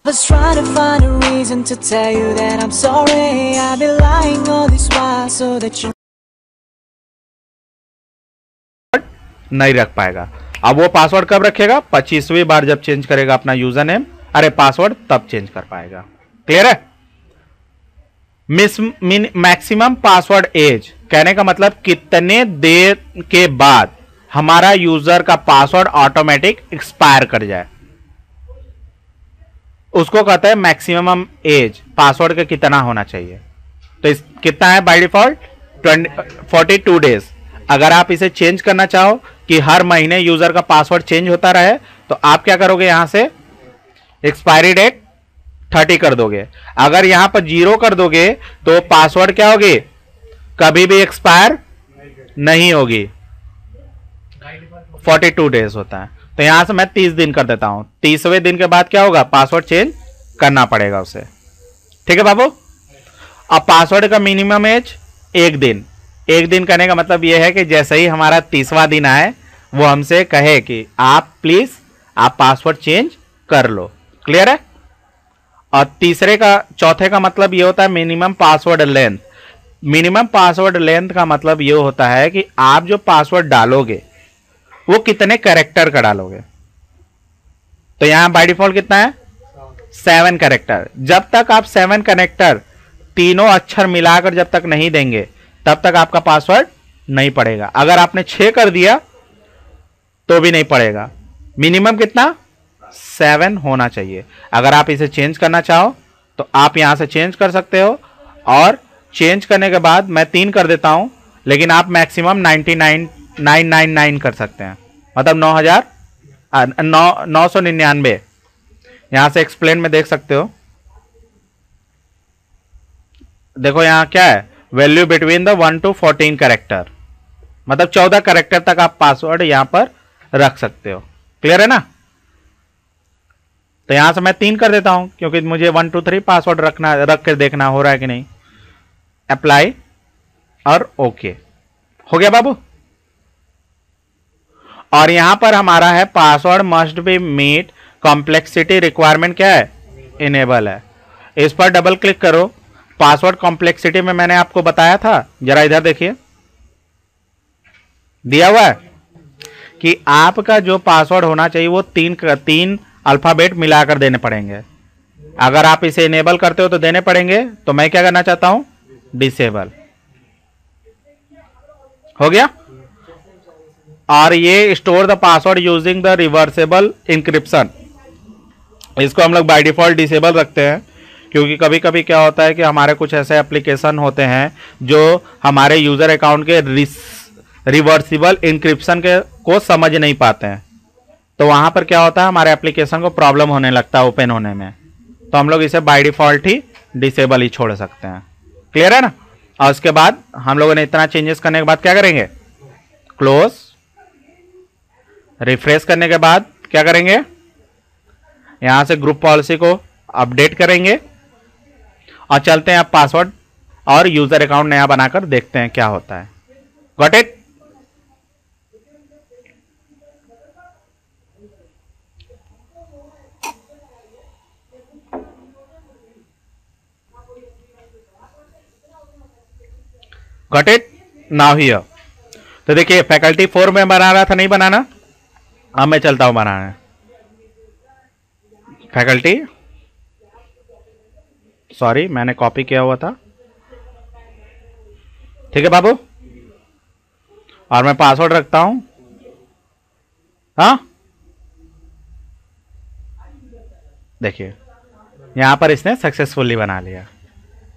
was trying to find a reason to tell you that I'm sorry. I've been lying all this while so that you नहीं रख पाएगा। अब वो password कब रखेगा? 25वीं बार जब चेंज करेगा अपना यूजर नेम, अरे पासवर्ड, तब चेंज कर पाएगा। क्लियर है? मैक्सिमम पासवर्ड एज कहने का मतलब कितने देर के बाद हमारा यूजर का पासवर्ड ऑटोमेटिक एक्सपायर कर जाए, उसको कहते हैं मैक्सिमम एज। पासवर्ड का कितना होना चाहिए? तो इस कितना है बाय डिफॉल्ट? 42 डेज। अगर आप इसे चेंज करना चाहो कि हर महीने यूजर का पासवर्ड चेंज होता रहे, तो आप क्या करोगे? यहां से एक्सपायरी डेट 30 कर दोगे। अगर यहां पर 0 कर दोगे तो पासवर्ड क्या होगी? कभी भी एक्सपायर नहीं होगी। 42 डेज होता है, तो यहां से मैं 30 दिन कर देता हूं। 30वें दिन के बाद क्या होगा? पासवर्ड चेंज करना पड़ेगा उसे। ठीक है बाबू? अब पासवर्ड का मिनिमम एज 1 दिन। 1 दिन करने का मतलब यह है कि जैसे ही हमारा 30वां दिन आए, वो हमसे कहे कि आप प्लीज आप पासवर्ड चेंज कर लो। क्लियर है? और चौथे का मतलब यह होता है minimum password length. Minimum password length का मतलब यह होता है कि आप जो पासवर्ड डालोगे वो कितने कैरेक्टर का डालोगे। तो यहां बाय डिफॉल्ट कितना है? 7 कैरेक्टर। जब तक आप 7 कैरेक्टर तीनों अक्षर मिलाकर जब तक नहीं देंगे, तब तक आपका पासवर्ड नहीं पड़ेगा। अगर आपने 6 कर दिया तो भी नहीं पड़ेगा। मिनिमम कितना? 7 होना चाहिए। अगर आप इसे चेंज करना चाहो तो आप यहां से चेंज कर सकते हो, और चेंज करने के बाद मैं 3 कर देता हूं, लेकिन आप मैक्सिमम 999 कर सकते हैं, मतलब 999। यहां से एक्सप्लेन में देख सकते हो। देखो यहां क्या है? Value between the 1 to 14 character, मतलब 14 कैरेक्टर तक आप पासवर्ड यहां पर रख सकते हो। क्लियर है ना? तो यहां से मैं 3 कर देता हूं, क्योंकि मुझे 1 2 3 पासवर्ड रख कर देखना हो रहा है कि नहीं। अप्लाई और ओके हो गया बाबू। और यहां पर हमारा है password must be meet complexity requirement क्या है? इनेबल है। इस पर डबल क्लिक करो। पासवर्ड कॉम्प्लेक्सिटी में मैंने आपको बताया था, जरा इधर देखिए, दिया हुआ है कि आपका जो पासवर्ड होना चाहिए वो 3 अल्फाबेट मिलाकर देने पड़ेंगे। अगर आप इसे इनेबल करते हो तो देने पड़ेंगे, तो मैं क्या करना चाहता हूं? डिसेबल। हो गया? और ये store the password using the reversible encryption, इसको हम लोग बाय डिफॉल्ट डिसेबल रखते हैं, क्योंकि कभी कभी क्या होता है कि हमारे कुछ ऐसे एप्लीकेशन होते हैं जो हमारे यूजर अकाउंट के रिवर्सिबल इंक्रिप्शन को समझ नहीं पाते हैं, तो वहां पर क्या होता है? हमारे एप्लीकेशन को प्रॉब्लम होने लगता है ओपन होने में। तो हम लोग इसे बाय डिफॉल्ट ही डिसेबल ही छोड़ सकते हैं। क्लियर है ना? और उसके बाद हम लोगों ने इतना चेंजेस करने के बाद क्या करेंगे? क्लोज। रिफ्रेश करने के बाद क्या करेंगे? यहां से ग्रुप पॉलिसी को अपडेट करेंगे और चलते हैं अब पासवर्ड और यूजर अकाउंट नया बनाकर देखते हैं क्या होता है। Got it? Got it? Now here. तो देखिए फैकल्टी 4 में बना रहा था, नहीं बनाना। अब मैं चलता हूं बनाने। फैकल्टी, सॉरी मैंने कॉपी किया हुआ था। ठीक है बाबू? और मैं पासवर्ड रखता हूं। हाँ देखिए यहां पर इसने सक्सेसफुली बना लिया।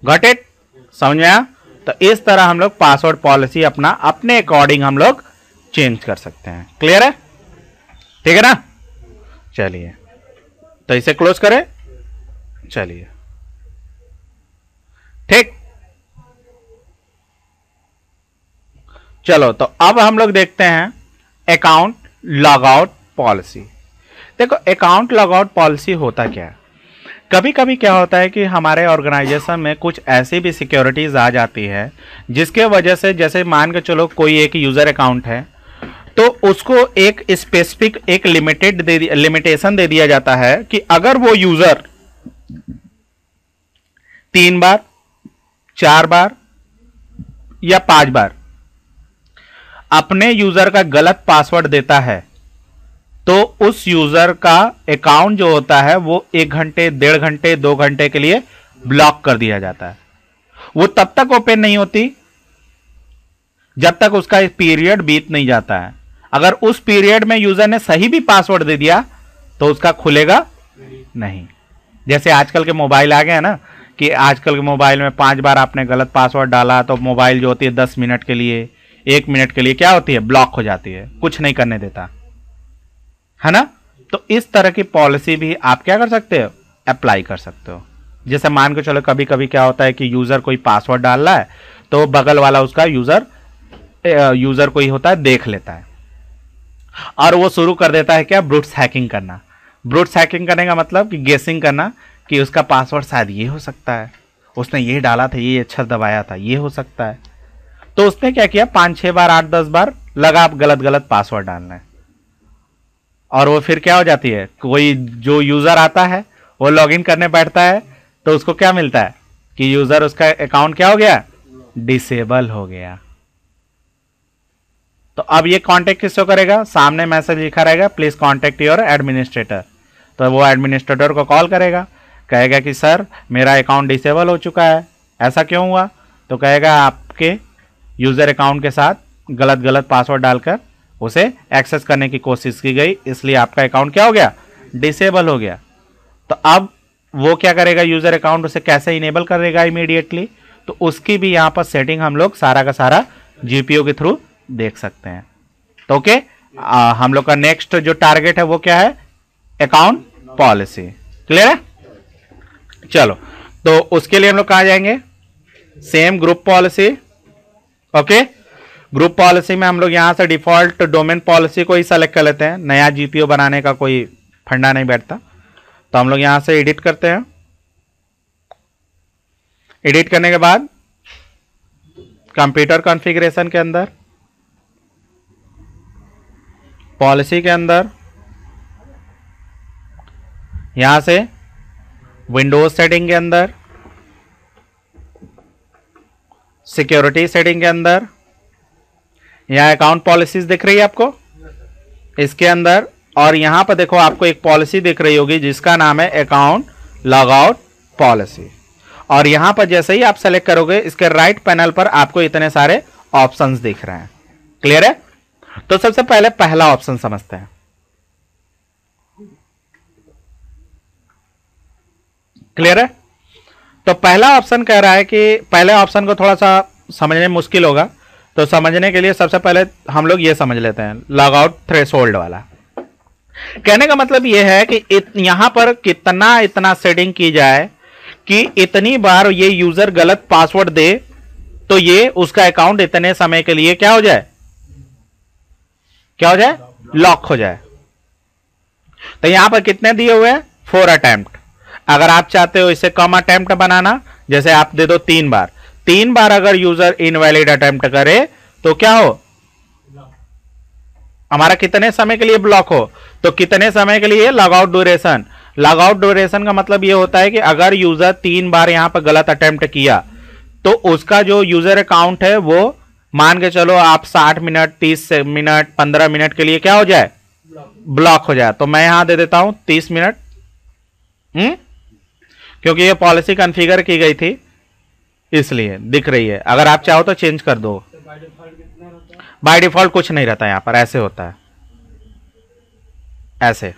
Got it? समझ में आया? तो इस तरह हम लोग पासवर्ड पॉलिसी अपने अकॉर्डिंग हम लोग चेंज कर सकते हैं। क्लियर है? ठीक है ना? चलिए तो इसे क्लोज करें। चलिए ठीक। चलो तो अब हम लोग देखते हैं अकाउंट लॉगआउट पॉलिसी। देखो अकाउंट लॉगआउट पॉलिसी होता क्या है? कभी कभी क्या होता है कि हमारे ऑर्गेनाइजेशन में कुछ ऐसी भी सिक्योरिटीज आ जाती है जिसके वजह से, जैसे मान के चलो कोई एक यूजर अकाउंट है तो उसको एक स्पेसिफिक एक लिमिटेशन दे दिया जाता है कि अगर वो यूजर 3 बार, 4 बार या 5 बार अपने यूजर का गलत पासवर्ड देता है तो उस यूजर का अकाउंट जो होता है वो 1 घंटे, 1.5 घंटे, 2 घंटे के लिए ब्लॉक कर दिया जाता है। वो तब तक ओपन नहीं होती जब तक उसका पीरियड बीत नहीं जाता है। अगर उस पीरियड में यूजर ने सही भी पासवर्ड दे दिया तो उसका खुलेगा नहीं। जैसे आजकल के मोबाइल आ गए हैं ना, कि आजकल के मोबाइल में 5 बार आपने गलत पासवर्ड डाला तो मोबाइल जो होती है 10 मिनट के लिए, 1 मिनट के लिए क्या होती है, ब्लॉक हो जाती है, कुछ नहीं करने देता है ना। तो इस तरह की पॉलिसी भी आप क्या कर सकते हो, अप्लाई कर सकते हो। जैसे मान के चलो कभी कभी क्या होता है कि यूजर कोई पासवर्ड डाल रहा है तो बगल वाला उसका यूजर कोई होता है देख लेता है और वो शुरू कर देता है क्या, ब्रूट हैकिंग करना। ब्रूट हैकिंग करने का मतलब कि गेसिंग करना कि उसका पासवर्ड शायद ये हो सकता है, उसने ये डाला था, ये अक्षर दबाया था, ये हो सकता है। तो उसने क्या किया, 5-6 बार, 8-10 बार लगा गलत गलत पासवर्ड डालना है। और वो फिर क्या हो जाती है, कोई जो यूजर आता है वो लॉगिन करने बैठता है तो उसको क्या मिलता है कि यूजर, उसका अकाउंट क्या हो गया, डिसेबल हो गया। तो अब ये कांटेक्ट किसको करेगा, सामने मैसेज लिखा रहेगा प्लीज कांटेक्ट योर एडमिनिस्ट्रेटर। तो वो एडमिनिस्ट्रेटर को कॉल करेगा, कहेगा कि सर मेरा अकाउंट डिसेबल हो चुका है, ऐसा क्यों हुआ। तो कहेगा आपके यूजर अकाउंट के साथ गलत गलत पासवर्ड डालकर उसे एक्सेस करने की कोशिश की गई, इसलिए आपका अकाउंट क्या हो गया, डिसेबल हो गया। तो अब वो क्या करेगा, यूजर अकाउंट उसे कैसे इनेबल करेगा इमीडिएटली, तो उसकी भी यहाँ पर सेटिंग हम लोग सारा का सारा जीपीओ के थ्रू देख सकते हैं। तो ओके, हम लोग का नेक्स्ट जो टारगेट है वो क्या है, अकाउंट पॉलिसी। क्लियर है, चलो तो उसके लिए हम लोग कहां जाएंगे, same group policy. Okay, group policy में हम लोग यहां से डिफॉल्ट डोमेन पॉलिसी को ही सेलेक्ट कर लेते हैं, नया जीपीओ बनाने का कोई फंडा नहीं बैठता। तो हम लोग यहां से एडिट करते हैं। एडिट करने के बाद कंप्यूटर कॉन्फ़िगरेशन के अंदर, पॉलिसी के अंदर, यहां से विंडोज सेटिंग के अंदर, सिक्योरिटी सेटिंग के अंदर, यहां अकाउंट पॉलिसीज दिख रही है आपको, इसके अंदर, और यहां पर देखो आपको एक पॉलिसी दिख रही होगी जिसका नाम है अकाउंट लॉग आउट पॉलिसी। और यहां पर जैसे ही आप सेलेक्ट करोगे इसके राइट पैनल पर आपको इतने सारे ऑप्शंस दिख रहे हैं। क्लियर है, तो सबसे पहले पहला ऑप्शन समझते हैं। क्लियर है, तो पहला ऑप्शन कह रहा है कि पहले ऑप्शन को थोड़ा सा समझने मुश्किल होगा, तो समझने के लिए सबसे पहले हम लोग ये समझ लेते हैं, लॉग आउट थ्रेशोल्ड वाला। कहने का मतलब यह है कि यहां पर कितना इतना सेटिंग की जाए कि इतनी बार ये यूजर गलत पासवर्ड दे तो ये उसका अकाउंट इतने समय के लिए क्या हो जाए, क्या हो जाए, लॉक हो जाए। तो यहां पर कितने दिए हुए हैं, 4 अटेम्प्ट। अगर आप चाहते हो इसे कम अटेम्प्ट बनाना, जैसे आप दे दो 3 बार, 3 बार अगर यूजर इनवैलिड अटेम्प्ट करे तो क्या हो, हमारा कितने समय के लिए ब्लॉक हो, तो कितने समय के लिए log out duration. Log out duration का मतलब यह होता है कि अगर यूजर 3 बार यहां पर गलत अटेम्प्ट किया तो उसका जो यूजर अकाउंट है वो मान के चलो आप 60 मिनट, 30 मिनट, 15 मिनट के लिए क्या हो जाए, ब्लॉक हो जाए। तो मैं यहां दे देता हूं 30 मिनट, क्योंकि ये पॉलिसी कॉन्फ़िगर की गई थी इसलिए दिख रही है। अगर आप चाहो तो चेंज कर दो। बाय डिफॉल्ट कुछ नहीं रहता यहां पर, ऐसे होता है, ऐसे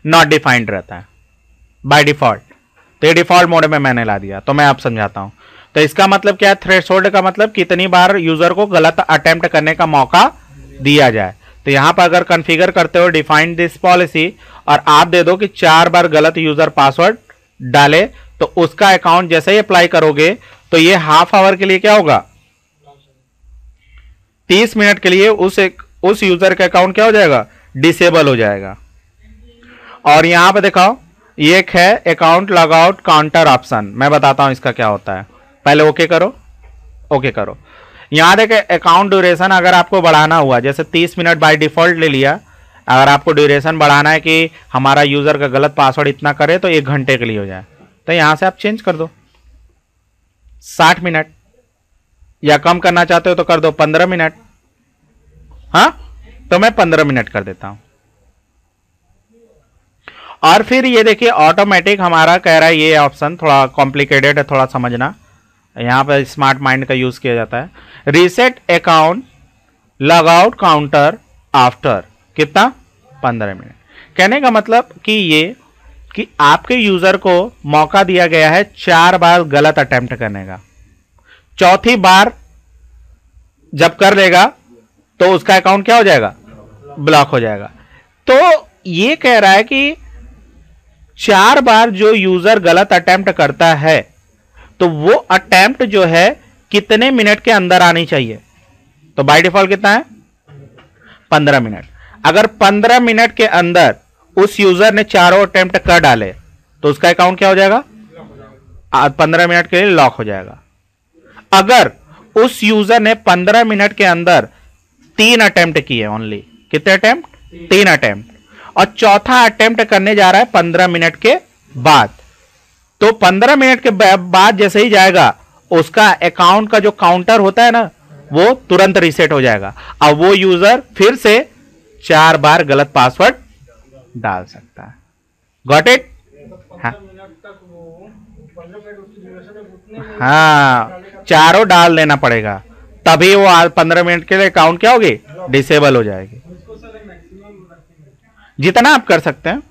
नॉट डिफाइंड रहता है बाय डिफॉल्ट। तो ये डिफॉल्ट मोड में मैंने ला दिया, तो मैं आप समझाता हूं। तो इसका मतलब क्या है, थ्रेशोल्ड का मतलब कितनी बार यूजर को गलत अटेम्प्ट करने का मौका दिया जाए। तो यहां पर अगर कॉन्फ़िगर करते हो डिफाइंड दिस पॉलिसी और आप दे दो कि 4 बार गलत यूजर पासवर्ड डाले तो उसका अकाउंट जैसे ही अप्लाई करोगे तो ये हाफ आवर के लिए क्या होगा, 30 मिनट के लिए उस यूजर का अकाउंट क्या हो जाएगा, डिसेबल हो जाएगा। और यहां पे दिखाओ, ये एक है account log out counter option, मैं बताता हूं इसका क्या होता है। पहले ओके करो, ओके करो। यहां देखे अकाउंट ड्यूरेशन अगर आपको बढ़ाना हुआ, जैसे 30 मिनट बाय डिफॉल्ट ले लिया, अगर आपको ड्यूरेशन बढ़ाना है कि हमारा यूजर का गलत पासवर्ड इतना करे तो 1 घंटे के लिए हो जाए, तो यहां से आप चेंज कर दो 60 मिनट, या कम करना चाहते हो तो कर दो 15 मिनट। हाँ, तो मैं 15 मिनट कर देता हूं। और फिर ये देखिए ऑटोमेटिक हमारा कह रहा है, ये ऑप्शन थोड़ा कॉम्प्लिकेटेड है, थोड़ा समझना, यहां पर स्मार्ट माइंड का यूज किया जाता है। Reset account log out counter after कितना 15 मिनट। कहने का मतलब कि ये कि आपके यूजर को मौका दिया गया है 4 बार गलत अटेम्प्ट करने का, चौथी बार जब कर लेगा तो उसका अकाउंट क्या हो जाएगा, ब्लॉक हो जाएगा। तो ये कह रहा है कि 4 बार जो यूजर गलत अटेम्प्ट करता है तो वो अटेम्प्ट जो है कितने मिनट के अंदर आनी चाहिए। तो बाय डिफॉल्ट कितना है 15 मिनट। अगर 15 मिनट के अंदर उस यूजर ने चारों अटेम्प्ट कर डाले तो उसका अकाउंट क्या हो जाएगा, 15 मिनट के लिए लॉक हो जाएगा। अगर उस यूजर ने 15 मिनट के अंदर 3 अटेम्प्ट किए, ओनली कितने अटेम्प्ट, 3 अटेम्प्ट, और चौथा अटेम्प्ट करने जा रहा है 15 मिनट के बाद, तो 15 मिनट के बाद जैसे ही जाएगा उसका अकाउंट का जो काउंटर होता है ना वो तुरंत रीसेट हो जाएगा। अब वो यूजर फिर से 4 बार गलत पासवर्ड डाल सकता है। Got it? हाँ, चारों डाल देना पड़ेगा, तभी वो 15 मिनट के लिए अकाउंट क्या होगी, डिसेबल हो जाएगी। जितना आप कर सकते हैं,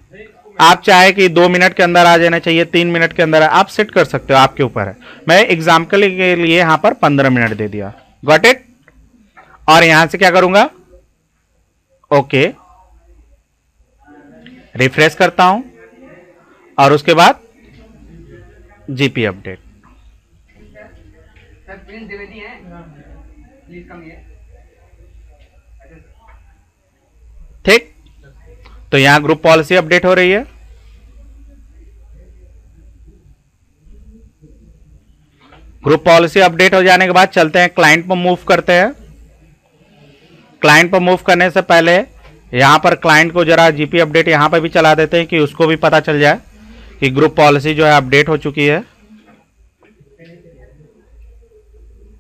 आप चाहे कि 2 मिनट के अंदर आ जाना चाहिए, 3 मिनट के अंदर, आप सेट कर सकते हो, आपके ऊपर है। मैं एग्जाम्पल के लिए यहां पर 15 मिनट दे दिया। Got it? और यहां से क्या करूंगा, ओके, रिफ्रेश करता हूं और उसके बाद जीपी अपडेट। ठीक, तो यहां ग्रुप पॉलिसी अपडेट हो रही है। ग्रुप पॉलिसी अपडेट हो जाने के बाद चलते हैं क्लाइंट पर मूव करते हैं। क्लाइंट पर मूव करने से पहले यहां पर क्लाइंट को जरा जीपी अपडेट यहां पर भी चला देते हैं कि उसको भी पता चल जाए कि ग्रुप पॉलिसी जो है अपडेट हो चुकी है।